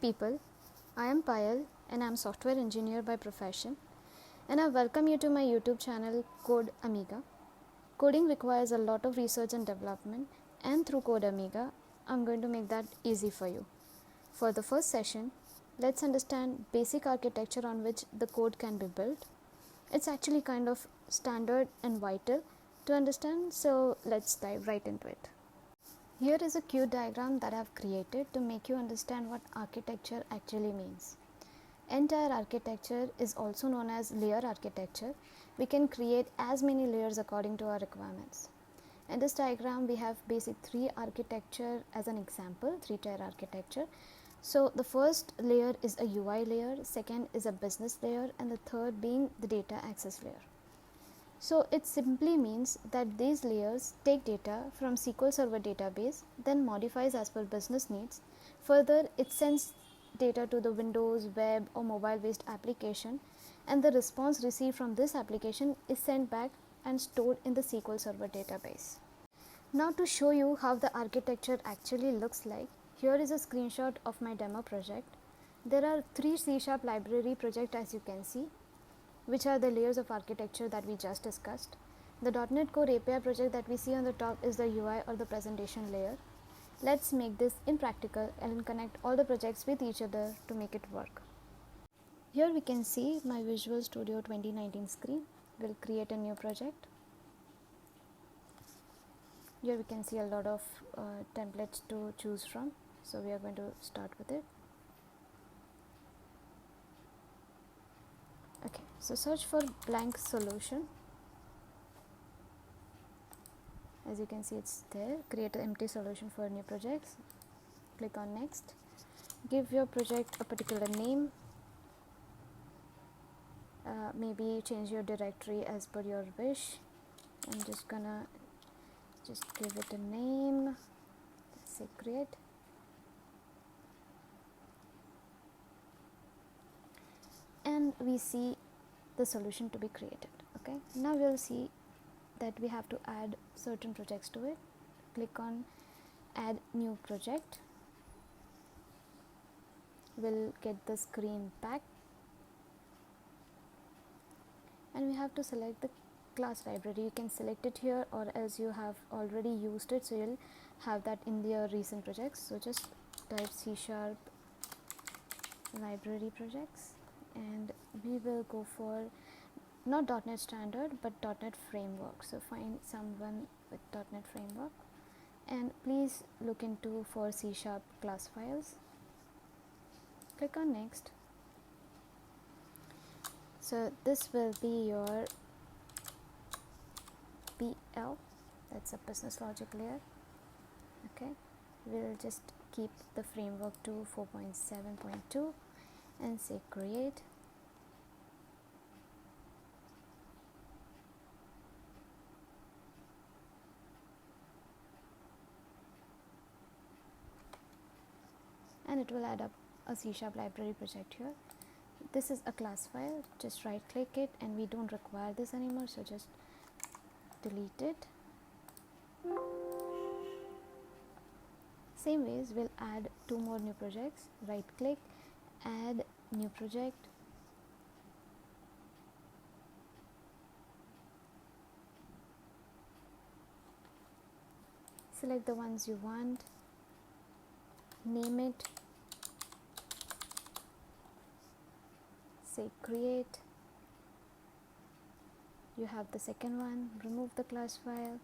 people, I am Payal and I am software engineer by profession, and I welcome you to my YouTube channel Code Amiga. Coding requires a lot of research and development, and through Code Amiga, I'm going to make that easy for you. For the first session, let's understand basic architecture on which the code can be built. It's actually kind of standard and vital to understand, so let's dive right into it. Here is a cute diagram that I have created to make you understand what architecture actually means. Entire architecture is also known as layer architecture. We can create as many layers according to our requirements. In this diagram, we have basic 3 architecture as an example, 3-tier architecture. So the first layer is a UI layer, second is a business layer, and the third being the data access layer. So it simply means that these layers take data from SQL Server database, then modifies as per business needs. Further, it sends data to the Windows, web or mobile based application, and the response received from this application is sent back and stored in the SQL Server database. Now to show you how the architecture actually looks like, here is a screenshot of my demo project. There are 3 C# library projects as you can see, which are the layers of architecture that we just discussed. The .NET Core API project that we see on the top is the UI or the presentation layer. Let's make this impractical and connect all the projects with each other to make it work. Here we can see my Visual Studio 2019 screen. We'll create a new project. Here we can see a lot of templates to choose from, so we are going to start with it. Okay, so search for blank solution. As you can see, it's there. Create an empty solution for new projects. Click on next. Give your project a particular name. Maybe change your directory as per your wish. I'm just gonna give it a name. Let's say create. And we see the solution to be created. Okay, now we'll see that we have to add certain projects to it. Click on add new project. We'll get the screen back, and we have to select the class library. You can select it here, or else you have already used it, so you'll have that in your recent projects. So just type C# library projects, and we will go for not .NET Standard but .NET Framework. So find someone with .NET Framework, and please look into for C# class files. Click on next. So this will be your BL, that's a business logic layer. Okay, we'll just keep the framework to 4.7.2 and say create. And it will add up a C# library project here. This is a class file. Just right click it, and we don't require this anymore, so just delete it. Same ways, we'll add 2 more new projects. Right click, add new project. Select the ones you want, name it, say create. You have the second one, remove the class file,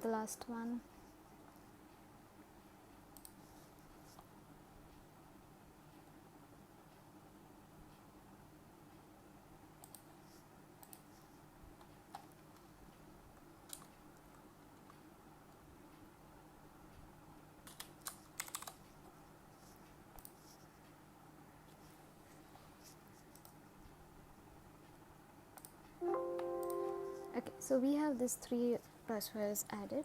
the last one. Okay, so we have these 3 class files added.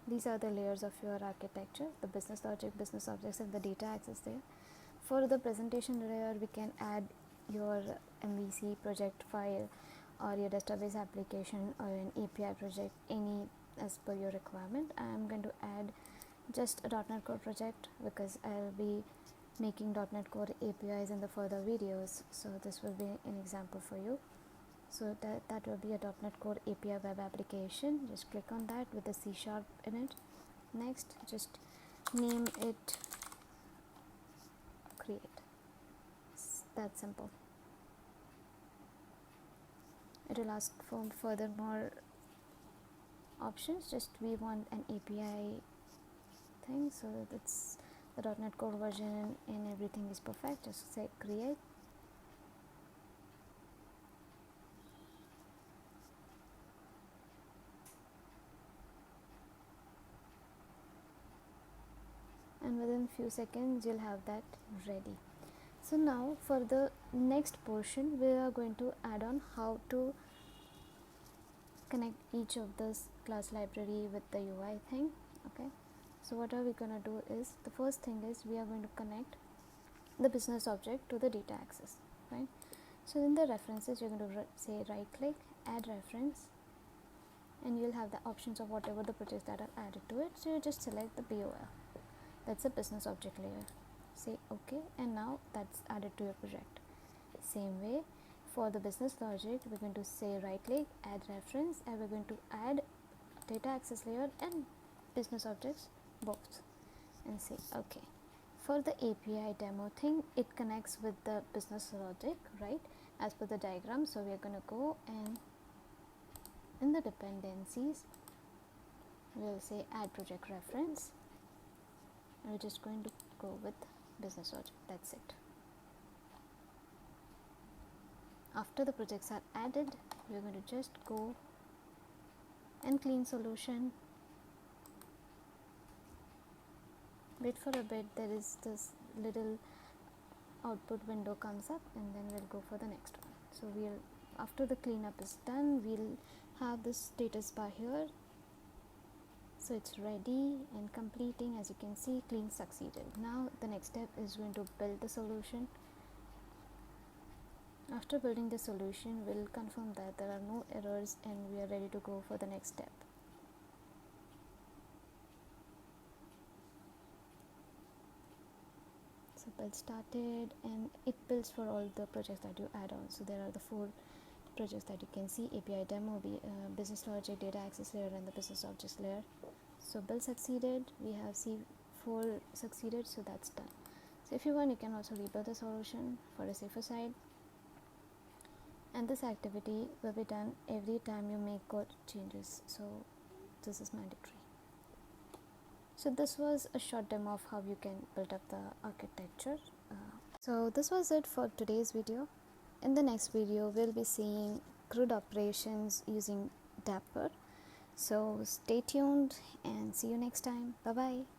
These are the layers of your architecture: the business logic, business objects, and the data access there. For the presentation layer, we can add your MVC project file or your database application or an API project, any as per your requirement. I am going to add just a .NET Core project because I'll be making .NET Core APIs in the further videos. So this will be an example for you. So that will be a .NET Core API web application. Just click on that with the C# in it. Next, just name it create. It's that simple. It will ask for further more options. Just we want an API thing, so that's the .NET Core version and everything is perfect. Just say create. And within few seconds you'll have that ready. So now for the next portion, we are going to add on how to connect each of this class library with the UI thing. Okay, so what are we gonna do is, the first thing is we are going to connect the business object to the data access, right? So in the references, you're going to say right click, add reference, and you'll have the options of whatever the projects that are added to it. So you just select the BOL, that's a business object layer, say OK, and now that's added to your project. Same way for the business logic, we're going to say right click, add reference, and we're going to add data access layer and business objects both, and say OK. For the API demo thing, it connects with the business logic, right, as per the diagram. So we are going to go and in the dependencies we'll say add project reference, and we're just going to go with business object. That's it. After the projects are added, we're going to just go and clean solution. Wait for a bit, there is this little output window comes up, and then we'll go for the next one. So we'll, after the cleanup is done, we'll have this status bar here. So it's ready and completing. As you can see, clean succeeded. Now the next step is going to build the solution. After building the solution, we'll confirm that there are no errors and we are ready to go for the next step. So build started, and it builds for all the projects that you add on. So there are the 4 projects that you can see: API demo, business logic, data access layer, and the business objects layer. So build succeeded, we have C4 succeeded, so that's done. So if you want, you can also rebuild the solution for a safer side. And this activity will be done every time you make code changes, so this is mandatory. So this was a short demo of how you can build up the architecture. So this was it for today's video. In the next video, we'll be seeing CRUD operations using Dapper. So stay tuned and see you next time. Bye bye.